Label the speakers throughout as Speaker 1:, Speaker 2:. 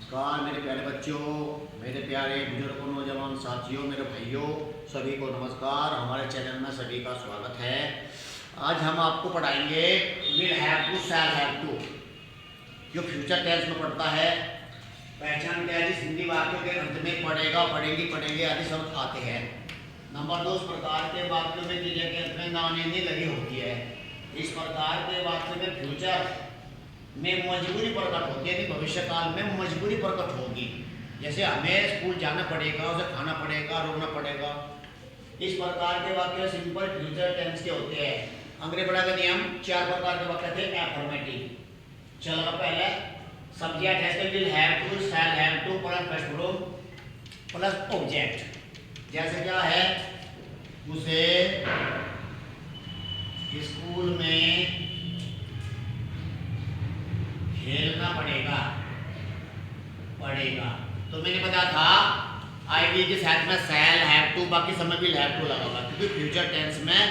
Speaker 1: नमस्कार मेरे प्यारे बच्चों, मेरे प्यारे बुजुर्गों, नौजवान साथियों, मेरे भाइयों, सभी को नमस्कार। हमारे चैनल में सभी का स्वागत है। आज हम आपको पढ़ाएंगे will have to, shall have to, जो फ्यूचर टेंस में पढ़ता है। पहचान क्या है? जिस हिंदी वाक्यों के अंत में पढ़ेगा, पढ़ेंगी, पढ़ेंगे आदि शब्द आते हैं। नंबर 2, इस प्रकार के वाक्यों में क्रिया के अंत में नानी लगी होती है। इस प्रकार के वाक्य में फ्यूचर में मजबूरी प्रकट होती है, यानी भविष्य काल में मजबूरी प्रकट होगी। जैसे हमें स्कूल जाना पड़ेगा, उसे खाना पड़ेगा, रोना पड़ेगा। इस प्रकार के वाक्य सिंपल फ्यूचर टेंस के होते हैं। अंग्रेजी पढ़ा का नियम 4 प्रकार के वाक्य थे एफर्मेटिव। चलो पहले सब्जेक्ट है will have to, shall have to plus first form plus object. जैसे क्या है? उसे स्कूल में खेलना पड़ेगा। तो मैंने बताया था आईवी के साथ में शैल हैव टू, बाकी समय विल हैव टू लगा होगा, क्योंकि फ्यूचर टेंस में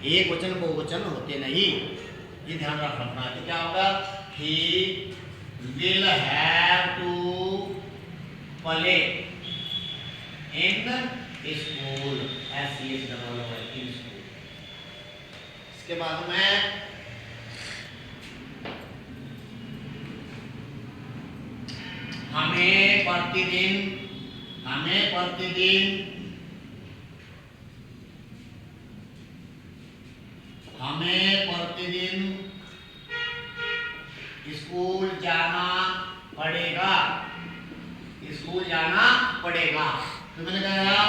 Speaker 1: एक वचन बहुवचन होते नहीं, ये ध्यान रखना है। तो क्या होगा? He will have to play in school, in school. इसके बाद में हमें प्रतिदिन स्कूल जाना पड़ेगा। तो मैंने कहा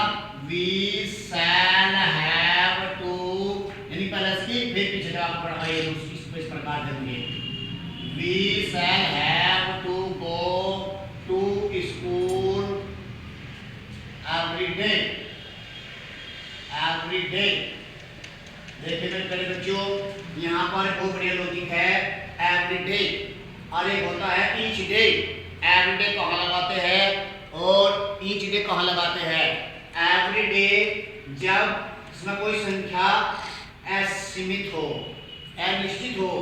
Speaker 1: वी शैल हैव टू, यानी पहले इसकी फिर पीछे का पढ़ा, ये इस प्रकार देंगे। We shall have to go to school every day. देखिए मेरे प्यारे बच्चों, यहाँ पर बहुत बढ़िया लॉजिक है। एवरी डे और एक होता है ईच डे। एवरी डे कहाँ लगाते हैं और ईच डे कहाँ लगाते हैं? एवरी डे जब इसमें कोई संख्या असीमित हो, अनिश्चित हो,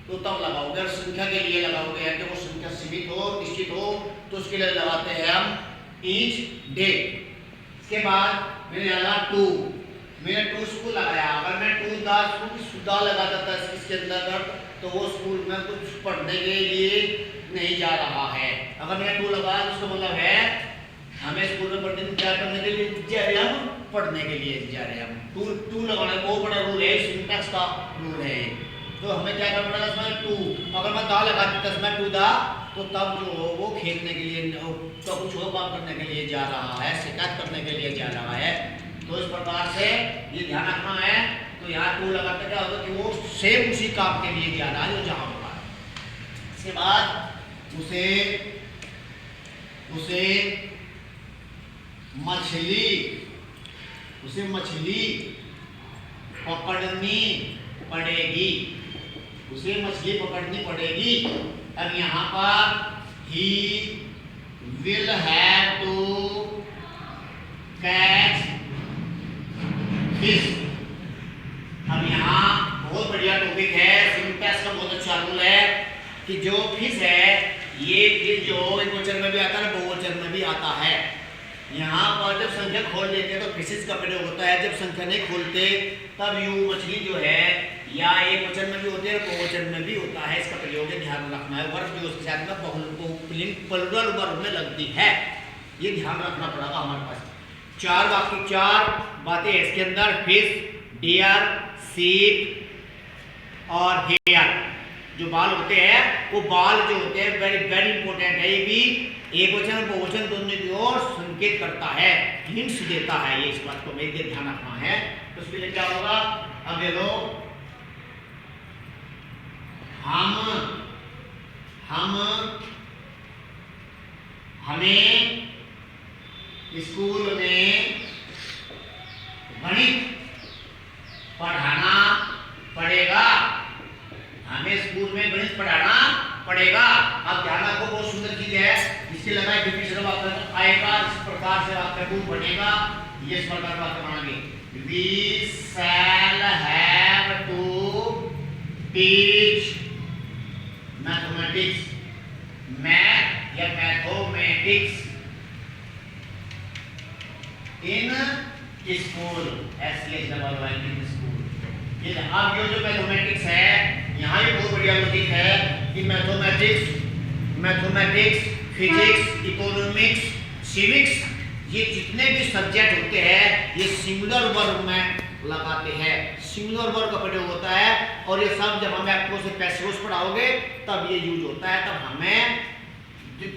Speaker 1: तो तब लगाओगे। और संख्या के लिए लगाओगे, यानी वो संख्या सीमित हो, निश्चित हो, तो उसके लिए लगाते हैं हम ईच डे। इसके बाद मैंने लगा टू, मैंने टू स्कूल लगाया। अगर मैं टू द स्कूल द लगा देता इसके अंदर, तो वो स्कूल में कुछ पढ़ने के लिए नहीं जा रहा है। अगर मैंने टू लगाया तो उसका मतलब है हमें स्कूल में प्रतिदिन क्या करने के लिए जा रहे हैं? हम पढ़ने के लिए जा रहे हैं। हम टू लगाना बहुत बड़ा रूल है, सिंटैक्स का रूल है। तो हमें क्या करना पड़ेगा इसमें? टू। अगर मैं दा लगा देता इसमें टू दा, तो तब जो वो खेलने के लिए, तो कुछ और काम करने के लिए जा रहा है, शिकायत करने के लिए जा रहा है। तो इस प्रकार से ये ध्यान रखना है। तो यहाँ टू लगाते क्या होगा कि वो सेम उसी काम के लिए जा रहा है जो जहाँ होगा। इसके बाद उसे मछली पकड़नी पड़ेगी। अब यहाँ पर he will have to catch fish. अब यहाँ बहुत बढ़िया टॉपिक है, सिंटैक्स का बहुत अच्छा रूल है कि जो फिश है, ये फिश जो एक वचन में भी आता है, बहुवचन में भी आता है। यहाँ पर जब संख्या खोल लेते हैं तो फिशेस का प्रयोग होता है, जब संख्या नहीं खोलते तब यू मछली जो है या एक वचन में भी होती है, बहुवचन में भी होता है। इसका प्रयोग ध्यान रखना है। वर्ब जो उसके साथ में प्लुरल वर्ब में लगती है, ये ध्यान रखना पड़ेगा। हमारे पास 4 बातें इसके अंदर, फिश, डियर, सीप और हेयर। जो बाल होते हैं, वो बाल जो होते हैं वेरी वेरी इंपॉर्टेंट है। ये भी एक वचन बहुवचन दोनों की ओर संकेत करता है, हिंट्स देता है। ये इस बात को मेरे ध्यान रखना है। तो उसके लिए क्या होगा? अब देखो, हमें स्कूल में गणित पढ़ाना पड़ेगा। अब ध्यान रखो, बहुत सुंदर चीज है। इसके लगा आएगा, इस प्रकार से वाक्य बनेगा। ये इस प्रकार वाक्य बनाएंगे। We shall have to teach mathematics, math या mathematics in school, in school. ये अब ये जो मैथमेटिक्स है, यहाँ ये बहुत बढ़िया लॉजिक है कि मैथमेटिक्स, फिजिक्स, इकोनॉमिक्स, सिविक्स, ये जितने भी सब्जेक्ट होते हैं ये सिंगुलर वर्ब में लगाते हैं, सिंगुलर वर्ब का प्रयोग होता है। और ये सब जब हमें आपको से पैसिव पढ़ाओगे तब ये यूज होता है, तब हमें ये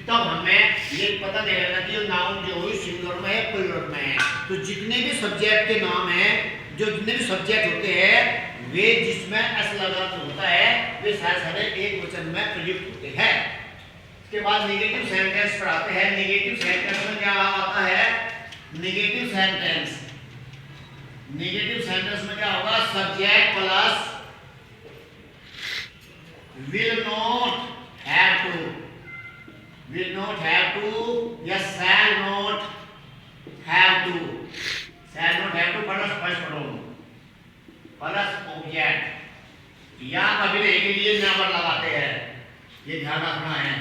Speaker 1: पता नहीं रहता कि नाउन जो है सिंगुलर में है प्लूरल में है। तो जितने भी सब्जेक्ट के नाम हैं, जो जितने भी सब्जेक्ट होते हैं वे जिसमें एस लगा होता है वे सारे एक वचन में प्रयुक्त होते हैं। इसके बाद नेगेटिव सेंटेंस पढ़ाते हैं। नेगेटिव सेंटेंस में क्या आता है? नेगेटिव सेंटेंस में क्या होगा? Subject plus will not have to या shall not have to plus object या कभी नहीं के लिए नेवर लगाते हैं, ये ध्यान रखना है।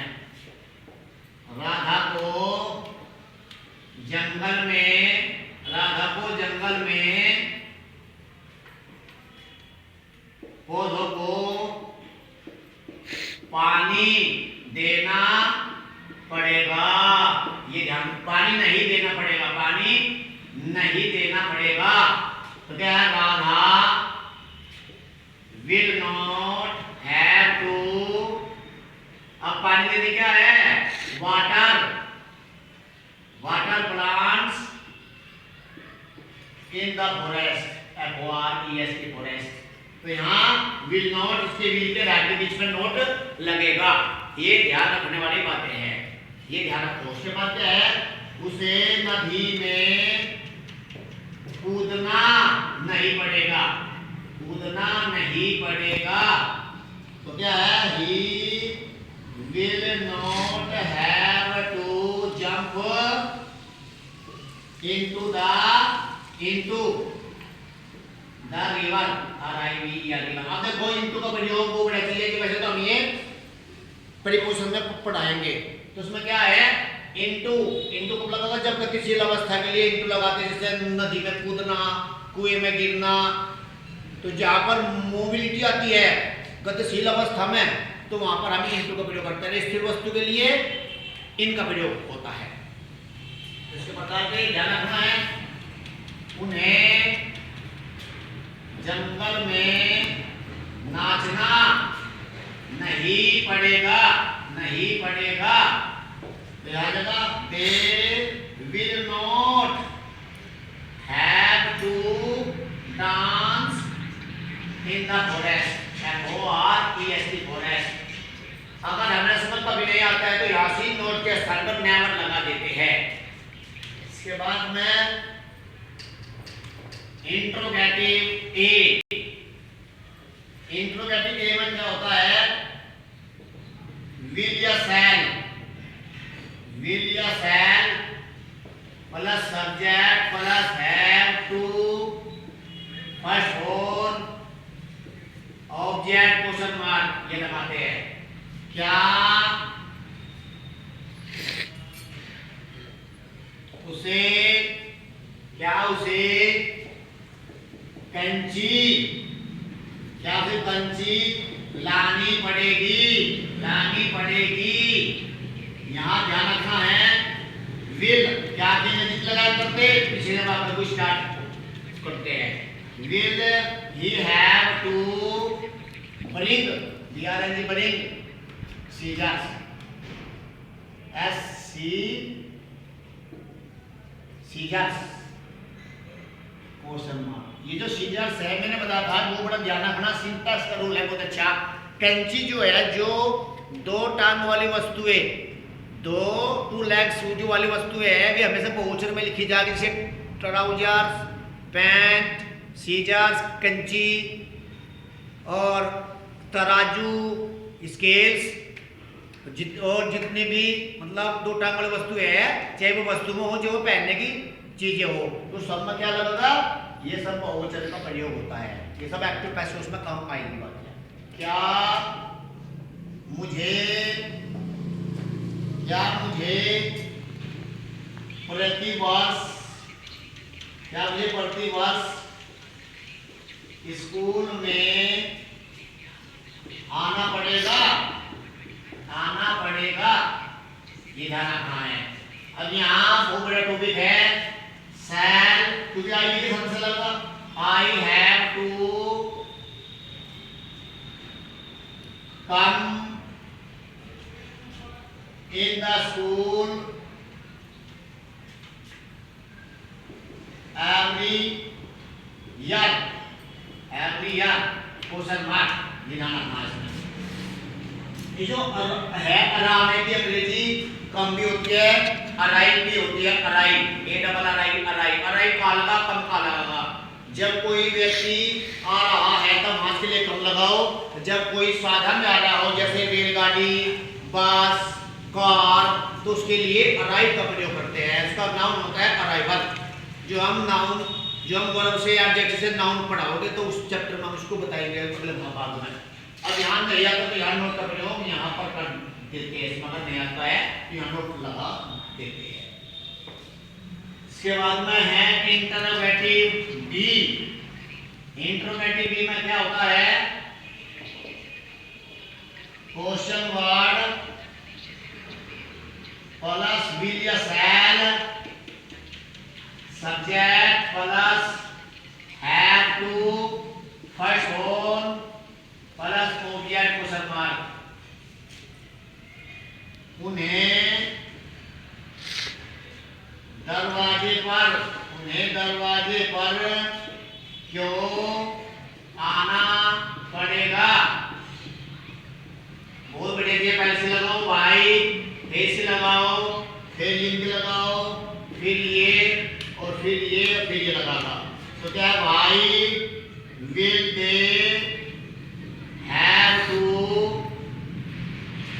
Speaker 1: राधा को जंगल में पौधों को पानी देना पड़ेगा, ये ध्यान। पानी नहीं देना पड़ेगा। तो क्या है? Radha will not have to, अब पानी देने क्या है? Water plants in the forest, FOREST forest. तो यहाँ will not, इसके will के राइट के बीच में नोट लगेगा। ये ध्यान रखने वाली बातें हैं, ये ध्यान रखो। उसके बाद क्या है? उसे नदी में कूदना नहीं पड़ेगा। तो क्या है? He will not have to jump into the river, RIVER। अब देखो into का प्रयोग वो बड़ा चीज है कि वैसे तो हम ये प्रीपोजिशन में पढ़ाएंगे। तो उसमें क्या है? into कब लगाएगा? जब गतिशील अवस्था के लिए into लगाते हैं, जैसे नदी में कूदना, कुएं में गिरना। तो जहाँ पर मोबिलिटी आती है गतिशील अवस्था में, तो वहां पर हम into का प्रयोग करते हैं। स्थिर वस्तु के लिए इन का प्रयोग होता है। इसके प्रकार के ध्यान रखना है। उन्हें जंगल में नाचना नहीं पड़ेगा। They will not have to dance in the forest, FOREST forest। अगर हमें समझ कभी नहीं आता है तो यासीन नोट के स्थान पर नेवर लगा देते हैं। इसके बाद में इंट्रोगेटिव ए में क्या होता है? will या shall plus subject plus have to first और ऑब्जेक्ट क्वेश्चन मार्क ये लगाते हैं। क्या उसे कंची लानी पड़ेगी। यहाँ ध्यान रखना है। विल क्या लगाया करते, पिछले बात में स्टार्ट करते हैं। Will he have to bring scissors, scissors question mark. ये जो सीजर्स है मैंने बताया था, वो बड़ा ध्यान रखना। सिंटैक्स का रूल है बहुत अच्छा। कैंची जो है, जो दो टांग वाली वस्तुएं, टू लेग्स वाली वस्तुएं है, वे हमेशा बहुवचन में लिखी जाएगी। जैसे ट्राउजर्स, पैंट, सीजर्स, कैंची और तराजू, स्केल्स, और जितनी भी मतलब दो टांग वाली वस्तुएं है, चाहे वो वस्तु में हो, जो पहनने की चीजें हो, तो सब में क्या लगेगा? ये सब बहुवचन का प्रयोग होता है। ये सब एक्टिव पैसिव में काम आएगी बात है। क्या क्या मुझे प्रतिवर्ष स्कूल में आना पड़ेगा? ये ध्यान रखना है। अब यहाँ बहुत बड़ा टॉपिक है शैल, क्योंकि आई के साथ से लगा I have to come in the school every year question mark ध्यान रखना इसमें। ये जो है अराइव की अंग्रेजी कम भी होती है, अराइव भी होती है। अराइव ए डबल अराइव का लगा कम का लगा। जब कोई व्यक्ति आ रहा है तब हाथ के लिए कम लगाओ। जब कोई साधन में आ रहा हो जैसे रेलगाड़ी, बस, कार, तो उसके लिए अराइव का प्रयोग करते हैं। इसका नाउन होता है अराइवल। जो हम वर्ब से एडजेक्टिव से नाउन पढ़ाओगे तो उस चैप्टर में हम उसको बताएंगे अगले भाग में। अब ध्यान नहीं आता तो यहाँ नोट का प्रयोग यहाँ पर कर देते हैं। इसमें अगर नहीं आता है तो यहाँ नोट लगा देते हैं। इसके बाद में है इंटरोगेटिव बी। इंटरोगेटिव बी में क्या होता है? क्वेश्चन वर्ड प्लस विल या shall, subject plus have to, first होन प्लस ऑब्जेक्ट क्वेश्चन मार्क। उन्हें दरवाजे पर क्यों आना पड़ेगा? बहुत बढ़िया। पहले से लगाओ वाई, फिर से लगाओ, फिर लिंक लगाओ, फिर ये और फिर ये लगाना। तो क्या है? Why will they have to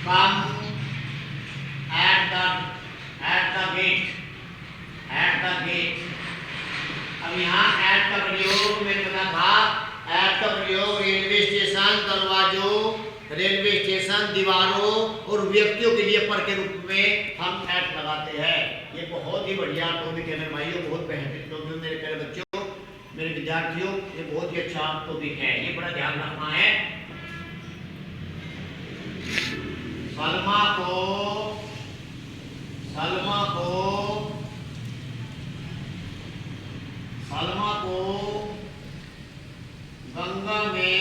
Speaker 1: come at the gate. अब यहाँ एट का प्रयोग मैंने बताया था। एट का प्रयोग रेलवे स्टेशन, दरवाजों, रेलवे स्टेशन, दीवारों और व्यक्तियों के लिए पर के रूप में हम एट लगाते हैं। ये बहुत ही बढ़िया टॉपिक है मेरे भाइयों, बहुत बेहतरीन टॉपिक। मेरे प्यारे बच्चों, मेरे विद्यार्थियों, ये बहुत ही अच्छा टॉपिक है। ये बड़ा ध्यान रखना है। सलमा को गंगा में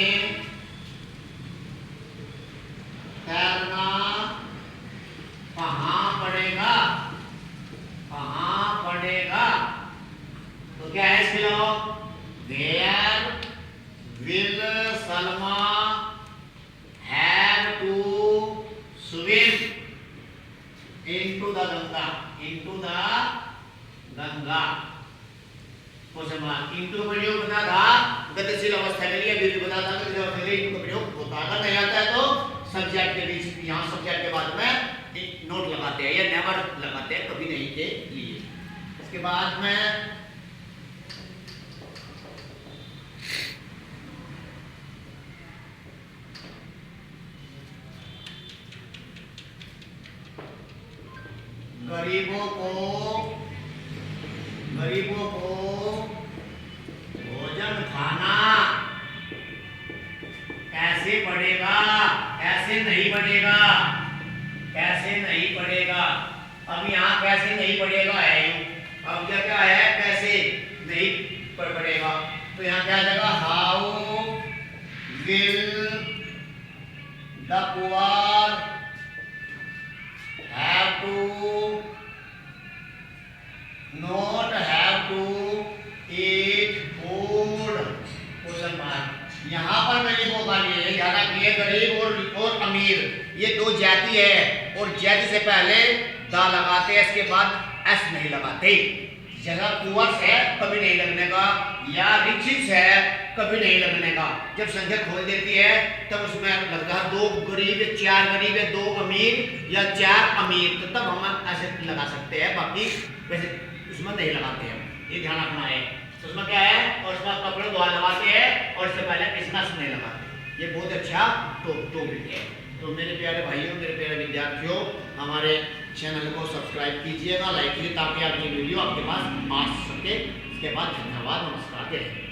Speaker 1: तैरना कहाँ पड़ेगा? तो क्या है इसके लिए? Where will Salma have to swim into the Ganga? Question mark. Into का प्रयोग बता था गतिशील अवस्था के लिए, भी बता था गतिशील अवस्था के लिए इंटू का प्रयोग होता है। अगर नहीं आता है तो सब्जेक्ट के बीच यहाँ सब्जेक्ट के बाद में नोट लगाते हैं या नेवर लगाते हैं, कभी नहीं के लिए। इसके बाद में गरीबों को भोजन खाना कैसे पड़ेगा? कैसे नहीं पड़ेगा? अब यहाँ कैसे नहीं पड़ेगा है। अब क्या है? कैसे नहीं पड़ेगा। तो यहाँ क्या जगह? How will the poor have to, not have to eat food? Question mark. यहाँ पर मैंने मौका लिया है, ध्यान रखिए। गरीब और अमीर ये दो जाति है, और जाति से पहले दा लगाते हैं, इसके बाद एस नहीं लगाते। जगह पुअर्स है कभी नहीं लगने का, या रिचेस है कभी नहीं लगने का। जब संख्या खोल देती है तब उसमें लगता है दो गरीब, चार गरीब है, दो अमीर या चार अमीर, तो तब हम ऐसे लगा सकते हैं। बाकी वैसे उसमें नहीं लगाते हैं, ये ध्यान रखना है। तो उसमें क्या है? और उसमें कपड़े द्वारा लगाते हैं और इससे पहले इसमें नहीं लगाते। ये बहुत अच्छा टॉपिक है। तो मेरे प्यारे भाइयों, मेरे प्यारे विद्यार्थियों, हमारे चैनल को सब्सक्राइब कीजिएगा, लाइक कीजिए ताकि आपकी वीडियो आपके पास आ सके। इसके बाद धन्यवाद, नमस्कार।